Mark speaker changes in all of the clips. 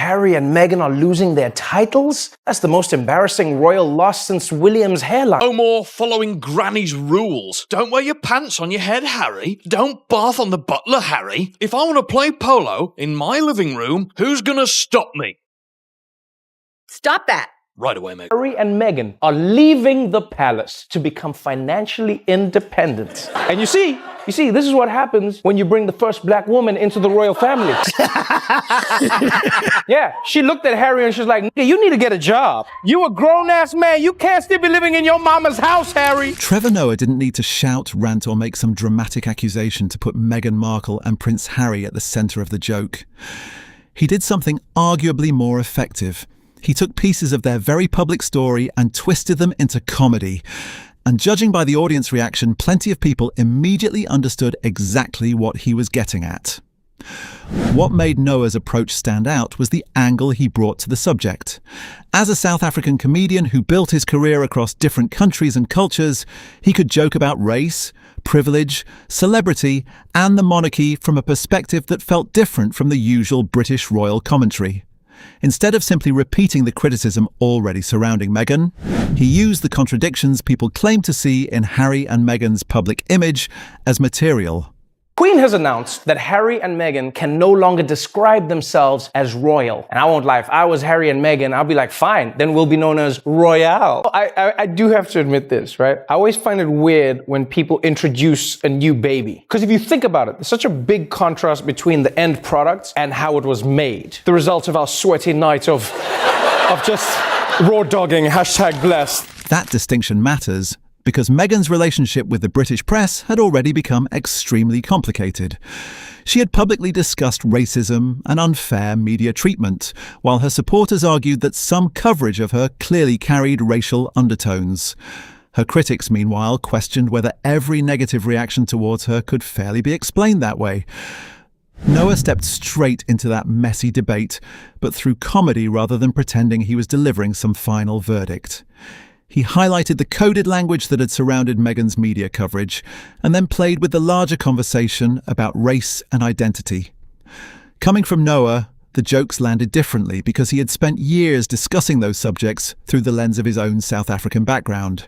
Speaker 1: Harry and Meghan are losing their titles? That's the most embarrassing royal loss since William's hairline.
Speaker 2: No more following Granny's rules. Don't wear your pants on your head, Harry. Don't bath on the butler, Harry. If I want to play polo in my living room, who's gonna stop me?
Speaker 3: Stop that.
Speaker 2: Right away, Meghan.
Speaker 1: Harry and Meghan are leaving the palace to become financially independent. And you see, this is what happens when you bring the first black woman into the royal family. Yeah, she looked at Harry and she's like, "Nigga, you need to get a job. You a grown-ass man. You can't still be living in your mama's house, Harry."
Speaker 4: Trevor Noah didn't need to shout, rant, or make some dramatic accusation to put Meghan Markle and Prince Harry at the centre of the joke. He did something arguably more effective. He took pieces of their very public story and twisted them into comedy. And judging by the audience reaction, plenty of people immediately understood exactly what he was getting at. What made Noah's approach stand out was the angle he brought to the subject. As a South African comedian who built his career across different countries and cultures, he could joke about race, privilege, celebrity, and the monarchy from a perspective that felt different from the usual British royal commentary. Instead of simply repeating the criticism already surrounding Meghan, he used the contradictions people claim to see in Harry and Meghan's public image as material.
Speaker 1: Queen has announced that Harry and Meghan can no longer describe themselves as royal. And I won't lie, if I was Harry and Meghan, I'll be like, fine, then we'll be known as royale. I do have to admit this, right? I always find it weird when people introduce a new baby. Because if you think about it, there's such a big contrast between the end product and how it was made. The result of our sweaty night of just raw dogging, #blessed.
Speaker 4: That distinction matters because Meghan's relationship with the British press had already become extremely complicated. She had publicly discussed racism and unfair media treatment, while her supporters argued that some coverage of her clearly carried racial undertones. Her critics, meanwhile, questioned whether every negative reaction towards her could fairly be explained that way. Noah stepped straight into that messy debate, but through comedy rather than pretending he was delivering some final verdict. He highlighted the coded language that had surrounded Meghan's media coverage, and then played with the larger conversation about race and identity. Coming from Noah, the jokes landed differently because he had spent years discussing those subjects through the lens of his own South African background.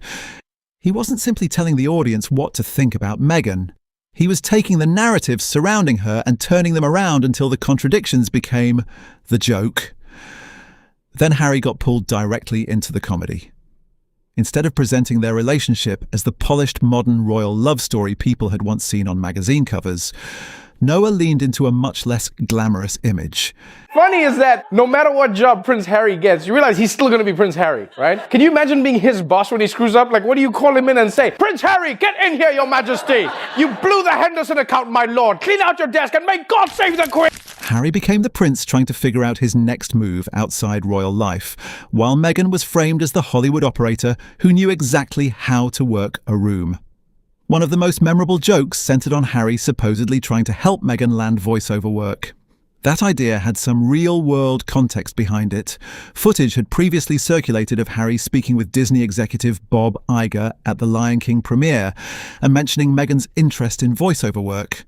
Speaker 4: He wasn't simply telling the audience what to think about Meghan. He was taking the narratives surrounding her and turning them around until the contradictions became the joke. Then Harry got pulled directly into the comedy. Instead of presenting their relationship as the polished modern royal love story people had once seen on magazine covers, Noah leaned into a much less glamorous image.
Speaker 1: Funny is that no matter what job Prince Harry gets, you realize he's still going to be Prince Harry, right? Can you imagine being his boss when he screws up? Like, what do you call him in and say, "Prince Harry, get in here, your majesty. You blew the Henderson account, my lord. Clean out your desk and may God save the Queen."
Speaker 4: Harry became the prince trying to figure out his next move outside royal life, while Meghan was framed as the Hollywood operator who knew exactly how to work a room. One of the most memorable jokes centered on Harry supposedly trying to help Meghan land voiceover work. That idea had some real-world context behind it. Footage had previously circulated of Harry speaking with Disney executive Bob Iger at the Lion King premiere and mentioning Meghan's interest in voiceover work.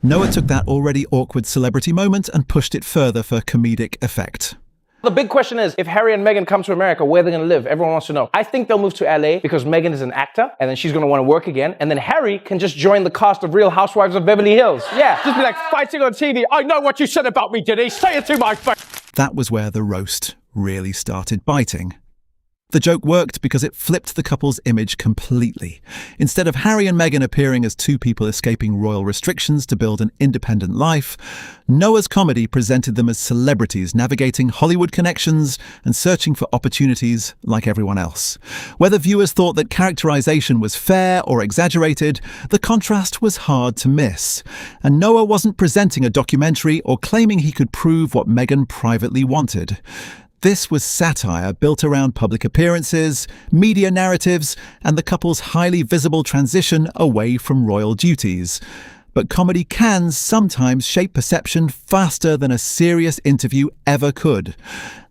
Speaker 4: Noah took that already awkward celebrity moment and pushed it further for comedic effect.
Speaker 1: The big question is, if Harry and Meghan come to America, where are they going to live? Everyone wants to know. I think they'll move to LA because Meghan is an actor, and then she's going to want to work again, and then Harry can just join the cast of Real Housewives of Beverly Hills. Yeah, just be like fighting on TV. "I know what you said about me, Denise. Say it to my face."
Speaker 4: That was where the roast really started biting. The joke worked because it flipped the couple's image completely. Instead of Harry and Meghan appearing as two people escaping royal restrictions to build an independent life, Noah's comedy presented them as celebrities navigating Hollywood connections and searching for opportunities like everyone else. Whether viewers thought that characterization was fair or exaggerated, the contrast was hard to miss. And Noah wasn't presenting a documentary or claiming he could prove what Meghan privately wanted. This was satire built around public appearances, media narratives, and the couple's highly visible transition away from royal duties. But comedy can sometimes shape perception faster than a serious interview ever could.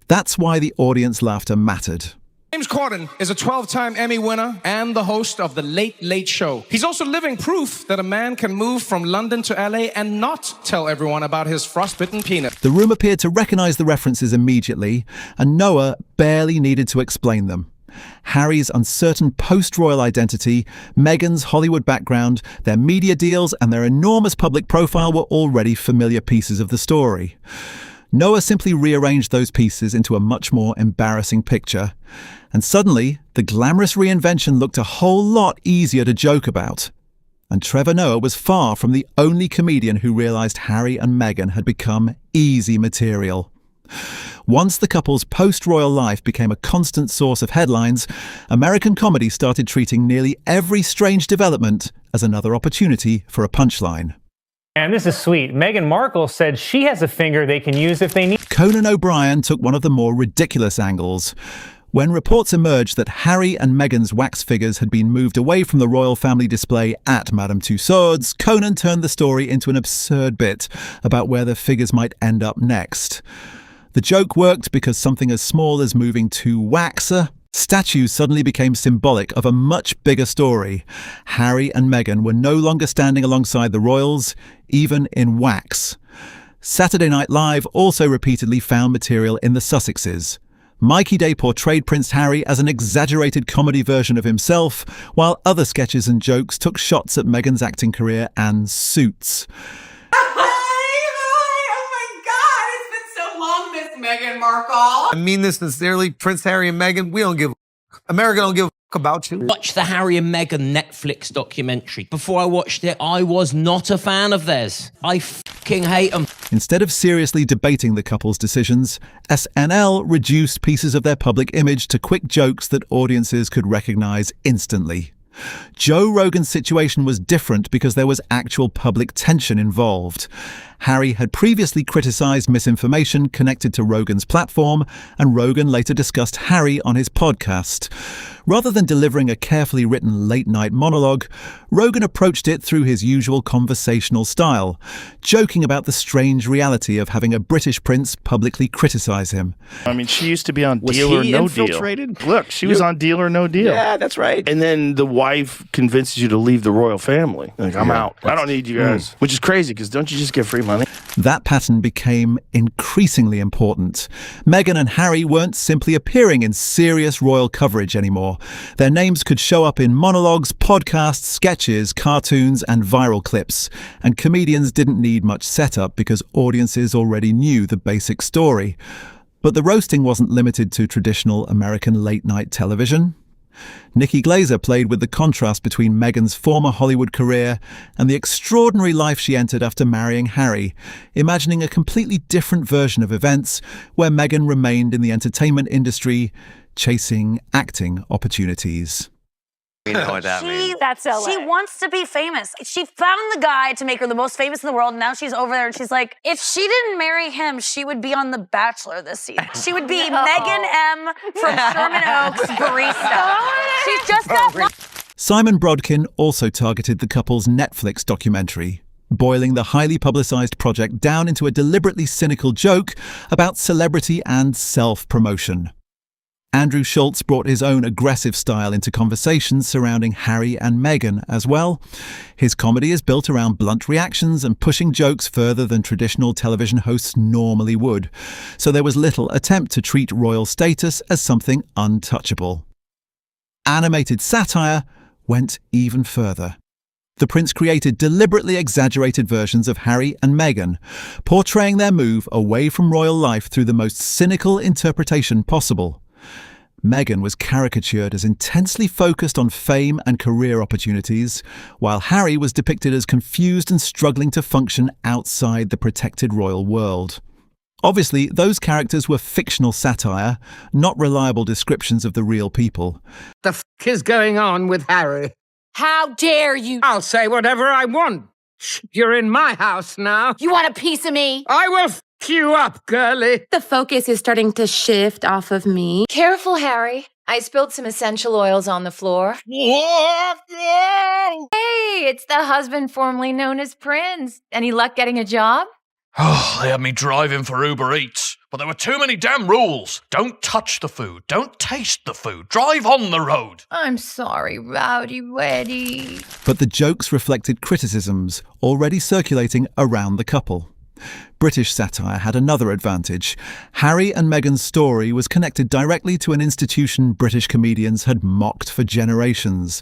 Speaker 4: That's why the audience laughter mattered.
Speaker 1: James Corden is a 12-time Emmy winner and the host of The Late Late Show. He's also living proof that a man can move from London to LA and not tell everyone about his frostbitten peanut.
Speaker 4: The room appeared to recognise the references immediately, and Noah barely needed to explain them. Harry's uncertain post-royal identity, Meghan's Hollywood background, their media deals, and their enormous public profile were already familiar pieces of the story. Noah simply rearranged those pieces into a much more embarrassing picture, and suddenly, the glamorous reinvention looked a whole lot easier to joke about. And Trevor Noah was far from the only comedian who realised Harry and Meghan had become easy material. Once the couple's post-royal life became a constant source of headlines, American comedy started treating nearly every strange development as another opportunity for a punchline.
Speaker 5: And this is sweet. Meghan Markle said she has a finger they can use if they need.
Speaker 4: Conan O'Brien took one of the more ridiculous angles. When reports emerged that Harry and Meghan's wax figures had been moved away from the royal family display at Madame Tussauds, Conan turned the story into an absurd bit about where the figures might end up next. The joke worked because something as small as moving two statues suddenly became symbolic of a much bigger story. Harry and Meghan were no longer standing alongside the royals, even in wax. Saturday Night Live also repeatedly found material in the Sussexes. Mikey Day portrayed Prince Harry as an exaggerated comedy version of himself, while other sketches and jokes took shots at Meghan's acting career and Suits.
Speaker 6: Meghan Markle. I mean this sincerely, Prince Harry and Meghan, we don't give America don't give a about you.
Speaker 7: Watch the Harry and Meghan Netflix documentary. Before I watched it, I was not a fan of theirs. I fucking hate them.
Speaker 4: Instead of seriously debating the couple's decisions, SNL reduced pieces of their public image to quick jokes that audiences could recognize instantly. Joe Rogan's situation was different because there was actual public tension involved. Harry had previously criticized misinformation connected to Rogan's platform, and Rogan later discussed Harry on his podcast. Rather than delivering a carefully written late-night monologue, Rogan approached it through his usual conversational style, joking about the strange reality of having a British prince publicly criticize him.
Speaker 8: I mean, she used to be on Deal or No
Speaker 9: infiltrated?
Speaker 8: Deal. Look, she was on Deal or No Deal.
Speaker 9: Yeah, that's right.
Speaker 8: And then the wife convinces you to leave the royal family. Like, I'm out. I don't need you guys. Which is crazy, because don't you just get free money?
Speaker 4: That pattern became increasingly important. Meghan and Harry weren't simply appearing in serious royal coverage anymore. Their names could show up in monologues, podcasts, sketches, cartoons, and viral clips. And comedians didn't need much setup because audiences already knew the basic story. But the roasting wasn't limited to traditional American late-night television. Nikki Glaser played with the contrast between Meghan's former Hollywood career and the extraordinary life she entered after marrying Harry, imagining a completely different version of events where Meghan remained in the entertainment industry, chasing acting opportunities.
Speaker 10: You know what that means. That's LA. She wants to be famous. She found the guy to make her the most famous in the world, and now she's over there and she's like, if she didn't marry him, she would be on The Bachelor this season. She would be Megan M. from Sherman Oaks barista. She's just got
Speaker 4: Simon Brodkin also targeted the couple's Netflix documentary, boiling the highly publicized project down into a deliberately cynical joke about celebrity and self-promotion. Andrew Schultz brought his own aggressive style into conversations surrounding Harry and Meghan as well. His comedy is built around blunt reactions and pushing jokes further than traditional television hosts normally would, so there was little attempt to treat royal status as something untouchable. Animated satire went even further. The prince created deliberately exaggerated versions of Harry and Meghan, portraying their move away from royal life through the most cynical interpretation possible. Meghan was caricatured as intensely focused on fame and career opportunities, while Harry was depicted as confused and struggling to function outside the protected royal world. Obviously, those characters were fictional satire, not reliable descriptions of the real people.
Speaker 11: The f*** is going on with Harry?
Speaker 3: How dare you?
Speaker 11: I'll say whatever I want. You're in my house now.
Speaker 3: You want a piece of me?
Speaker 11: I will f*** you up, girlie.
Speaker 12: The focus is starting to shift off of me.
Speaker 13: Careful, Harry. I spilled some essential oils on the floor. Hey, it's the husband formerly known as Prince. Any luck getting a job?
Speaker 2: Oh, they had me driving for Uber Eats, but there were too many damn rules. Don't touch the food. Don't taste the food. Drive on the road.
Speaker 13: I'm sorry, Rowdy Weddy.
Speaker 4: But the jokes reflected criticisms already circulating around the couple. British satire had another advantage. Harry and Meghan's story was connected directly to an institution British comedians had mocked for generations.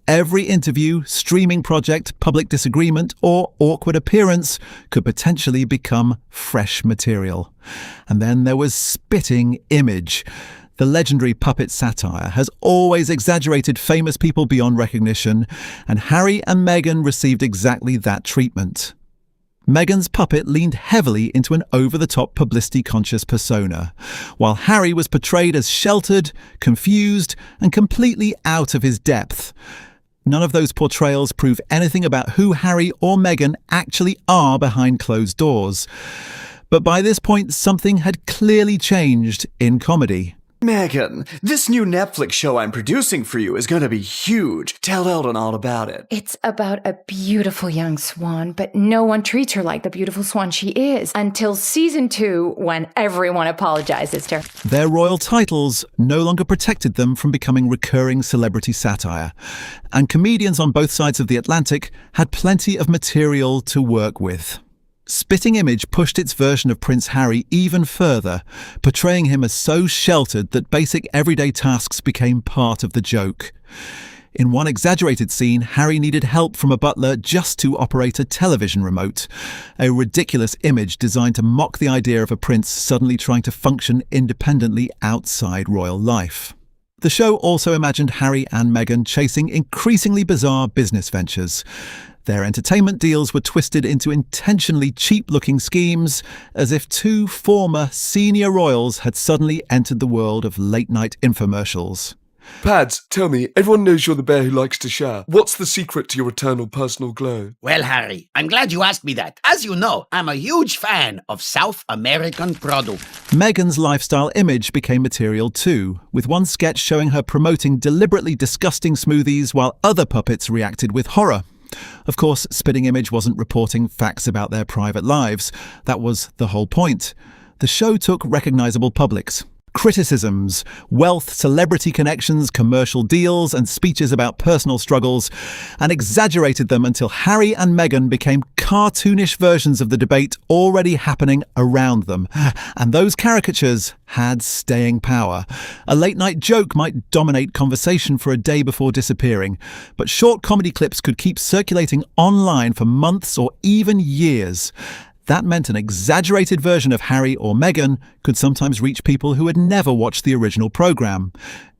Speaker 4: Every interview, streaming project, public disagreement, or awkward appearance could potentially become fresh material. And then there was Spitting Image. The legendary puppet satire has always exaggerated famous people beyond recognition, and Harry and Meghan received exactly that treatment. Meghan's puppet leaned heavily into an over-the-top publicity-conscious persona, while Harry was portrayed as sheltered, confused, and completely out of his depth. None of those portrayals prove anything about who Harry or Meghan actually are behind closed doors. But by this point, something had clearly changed in comedy.
Speaker 9: Meghan, this new Netflix show I'm producing for you is going to be huge. Tell Eldon all about it.
Speaker 14: It's about a beautiful young swan, but no one treats her like the beautiful swan she is until season 2, when everyone apologizes to her.
Speaker 4: Their royal titles no longer protected them from becoming recurring celebrity satire, and comedians on both sides of the Atlantic had plenty of material to work with. Spitting Image pushed its version of Prince Harry even further, portraying him as so sheltered that basic everyday tasks became part of the joke. In one exaggerated scene, Harry needed help from a butler just to operate a television remote, a ridiculous image designed to mock the idea of a prince suddenly trying to function independently outside royal life. The show also imagined Harry and Meghan chasing increasingly bizarre business ventures. Their entertainment deals were twisted into intentionally cheap-looking schemes, as if two former senior royals had suddenly entered the world of late-night infomercials.
Speaker 15: Pads, tell me, everyone knows you're the bear who likes to shower. What's the secret to your eternal personal glow?
Speaker 16: Well, Harry, I'm glad you asked me that. As you know, I'm a huge fan of South American product.
Speaker 4: Meghan's lifestyle image became material too, with one sketch showing her promoting deliberately disgusting smoothies while other puppets reacted with horror. Of course, Spitting Image wasn't reporting facts about their private lives. That was the whole point. The show took recognizable publics. Criticisms, wealth, celebrity connections, commercial deals, and speeches about personal struggles, and exaggerated them until Harry and Meghan became cartoonish versions of the debate already happening around them. And those caricatures had staying power. A late-night joke might dominate conversation for a day before disappearing, but short comedy clips could keep circulating online for months or even years. That meant an exaggerated version of Harry or Meghan could sometimes reach people who had never watched the original programme.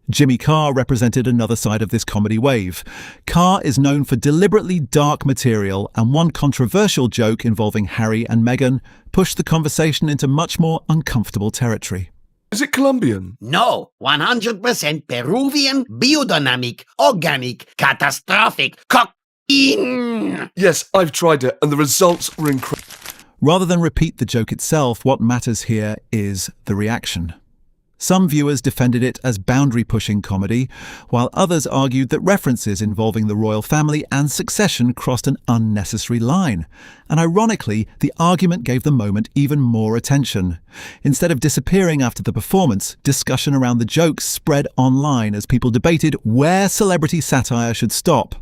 Speaker 4: Jimmy Carr represented another side of this comedy wave. Carr is known for deliberately dark material, and one controversial joke involving Harry and Meghan pushed the conversation into much more uncomfortable territory.
Speaker 15: Is it Colombian?
Speaker 16: No, 100% Peruvian, biodynamic, organic, catastrophic, cocaine.
Speaker 15: Yes, I've tried it, and the results were incredible.
Speaker 4: Rather than repeat the joke itself, what matters here is the reaction. Some viewers defended it as boundary-pushing comedy, while others argued that references involving the royal family and succession crossed an unnecessary line. And ironically, the argument gave the moment even more attention. Instead of disappearing after the performance, discussion around the jokes spread online as people debated where celebrity satire should stop.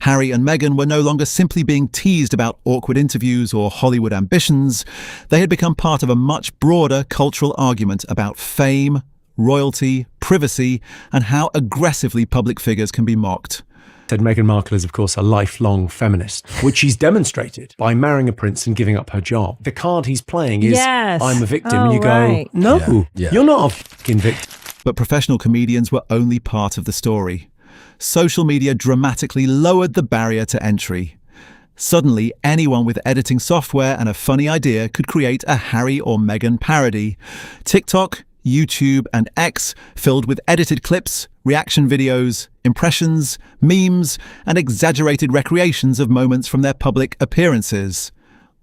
Speaker 4: Harry and Meghan were no longer simply being teased about awkward interviews or Hollywood ambitions. They had become part of a much broader cultural argument about fame, royalty, privacy, and how aggressively public figures can be mocked.
Speaker 17: Said Meghan Markle is, of course, a lifelong feminist, which she's demonstrated by marrying a prince and giving up her job. The card he's playing is, I'm a victim, and you go, no, you're not a fucking victim.
Speaker 4: But professional comedians were only part of the story. Social media dramatically lowered the barrier to entry. Suddenly, anyone with editing software and a funny idea could create a Harry or Meghan parody. TikTok, YouTube, and X filled with edited clips, reaction videos, impressions, memes, and exaggerated recreations of moments from their public appearances.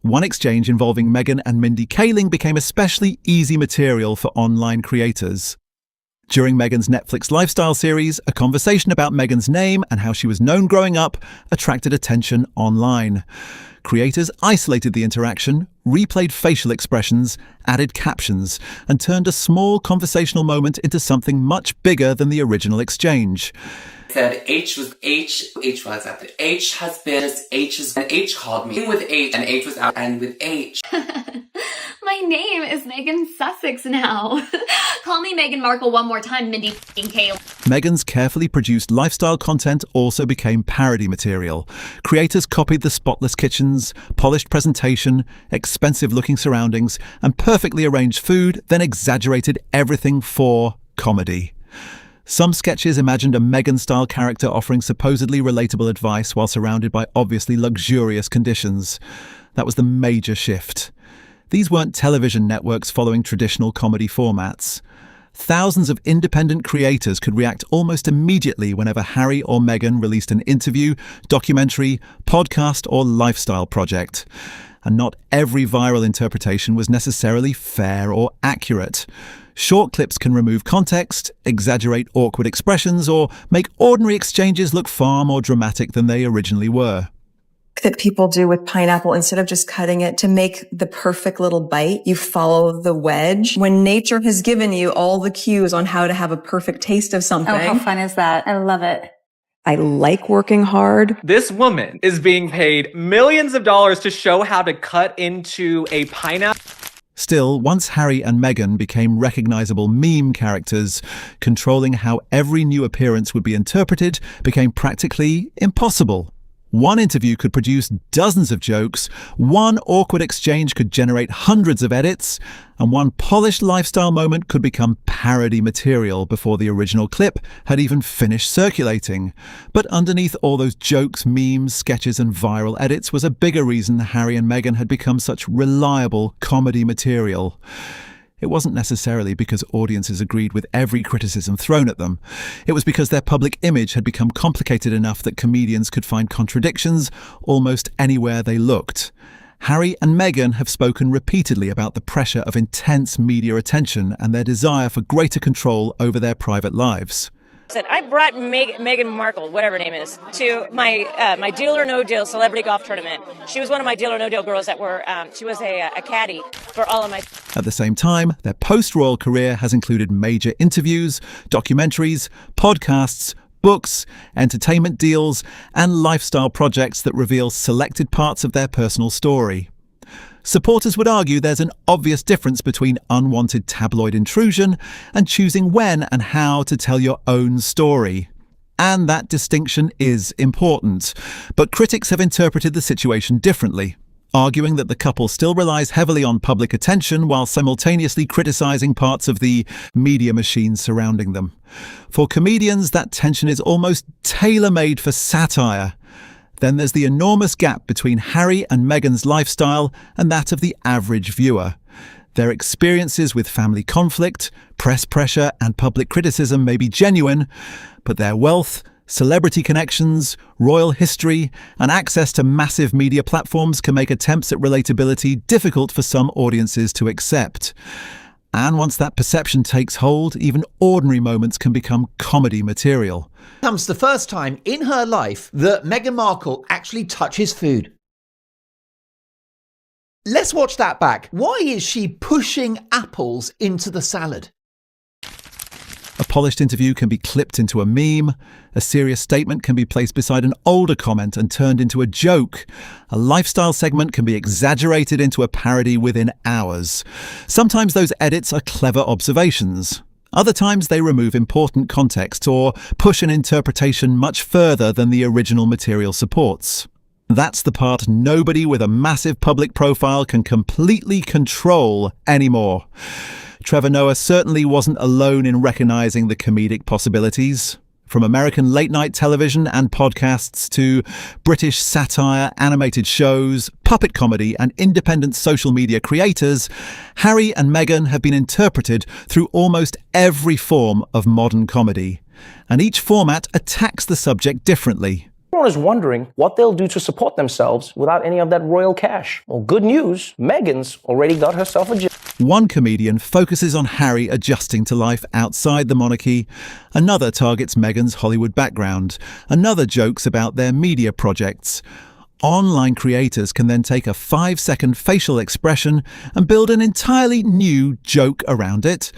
Speaker 4: One exchange involving Meghan and Mindy Kaling became especially easy material for online creators. During Meghan's Netflix lifestyle series, a conversation about Meghan's name and how she was known growing up attracted attention online. Creators isolated the interaction, replayed facial expressions, added captions, and turned a small conversational moment into something much bigger than the original exchange.
Speaker 18: Said H was H, H was after H has been, H is, and H called me with H, and H was out, and with H.
Speaker 19: My name is Meghan Sussex now. Call me Meghan Markle one more time, Mindy K.
Speaker 4: Meghan's carefully produced lifestyle content also became parody material. Creators copied the spotless kitchens, polished presentation, expensive-looking surroundings, and perfectly arranged food, then exaggerated everything for comedy. Some sketches imagined a Meghan-style character offering supposedly relatable advice while surrounded by obviously luxurious conditions. That was the major shift. These weren't television networks following traditional comedy formats. Thousands of independent creators could react almost immediately whenever Harry or Meghan released an interview, documentary, podcast, or lifestyle project. And not every viral interpretation was necessarily fair or accurate. Short clips can remove context, exaggerate awkward expressions, or make ordinary exchanges look far more dramatic than they originally were.
Speaker 20: That people do with pineapple, instead of just cutting it to make the perfect little bite, you follow the wedge. When nature has given you all the cues on how to have a perfect taste of something.
Speaker 21: Oh, how fun is that? I love it.
Speaker 20: I like working hard.
Speaker 22: This woman is being paid millions of dollars to show how to cut into a pineapple.
Speaker 4: Still, once Harry and Meghan became recognizable meme characters, controlling how every new appearance would be interpreted became practically impossible. One interview could produce dozens of jokes, one awkward exchange could generate hundreds of edits, and one polished lifestyle moment could become parody material before the original clip had even finished circulating. But underneath all those jokes, memes, sketches, and viral edits was a bigger reason Harry and Meghan had become such reliable comedy material. It wasn't necessarily because audiences agreed with every criticism thrown at them. It was because their public image had become complicated enough that comedians could find contradictions almost anywhere they looked. Harry and Meghan have spoken repeatedly about the pressure of intense media attention and their desire for greater control over their private lives.
Speaker 23: I brought Meghan Markle, whatever her name is, to my Deal or No Deal celebrity golf tournament. She was one of my Deal or No Deal girls that were, she was a caddy for all of my...
Speaker 4: At the same time, their post-royal career has included major interviews, documentaries, podcasts, books, entertainment deals, and lifestyle projects that reveal selected parts of their personal story. Supporters would argue there's an obvious difference between unwanted tabloid intrusion and choosing when and how to tell your own story. And that distinction is important. But critics have interpreted the situation differently, arguing that the couple still relies heavily on public attention while simultaneously criticizing parts of the media machine surrounding them. For comedians, that tension is almost tailor-made for satire. Then there's the enormous gap between Harry and Meghan's lifestyle and that of the average viewer. Their experiences with family conflict, press pressure, and public criticism may be genuine, but their wealth, celebrity connections, royal history, and access to massive media platforms can make attempts at relatability difficult for some audiences to accept. And once that perception takes hold, even ordinary moments can become comedy material.
Speaker 24: Comes the first time in her life that Meghan Markle actually touches food. Let's watch that back. Why is she pushing apples into the salad?
Speaker 4: A polished interview can be clipped into a meme. A serious statement can be placed beside an older comment and turned into a joke. A lifestyle segment can be exaggerated into a parody within hours. Sometimes those edits are clever observations. Other times they remove important context or push an interpretation much further than the original material supports. That's the part nobody with a massive public profile can completely control anymore. Trevor Noah certainly wasn't alone in recognizing the comedic possibilities. From American late-night television and podcasts to British satire, animated shows, puppet comedy, and independent social media creators, Harry and Meghan have been interpreted through almost every form of modern comedy. And each format attacks the subject differently.
Speaker 1: Everyone is wondering what they'll do to support themselves without any of that royal cash. Well, good news, Meghan's already got herself a job.
Speaker 4: One comedian focuses on Harry adjusting to life outside the monarchy. Another targets Meghan's Hollywood background. Another jokes about their media projects. Online creators can then take a 5-second facial expression and build an entirely new joke around it.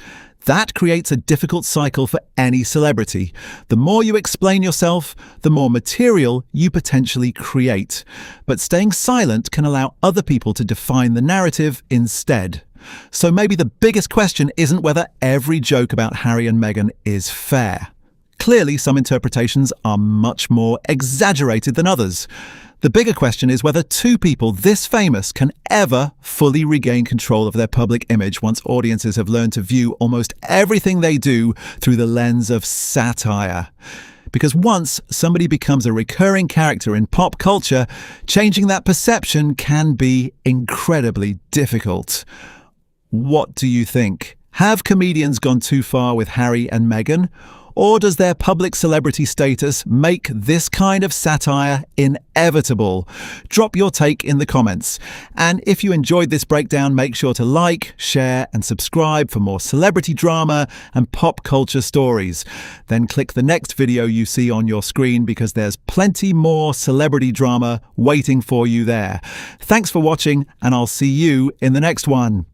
Speaker 4: That creates a difficult cycle for any celebrity. The more you explain yourself, the more material you potentially create. But staying silent can allow other people to define the narrative instead. So maybe the biggest question isn't whether every joke about Harry and Meghan is fair. Clearly, some interpretations are much more exaggerated than others. The bigger question is whether two people this famous can ever fully regain control of their public image once audiences have learned to view almost everything they do through the lens of satire. Because once somebody becomes a recurring character in pop culture, changing that perception can be incredibly difficult. What do you think? Have comedians gone too far with Harry and Meghan? Or does their public celebrity status make this kind of satire inevitable? Drop your take in the comments. And if you enjoyed this breakdown, make sure to like, share, and subscribe for more celebrity drama and pop culture stories. Then click the next video you see on your screen because there's plenty more celebrity drama waiting for you there. Thanks for watching, and I'll see you in the next one.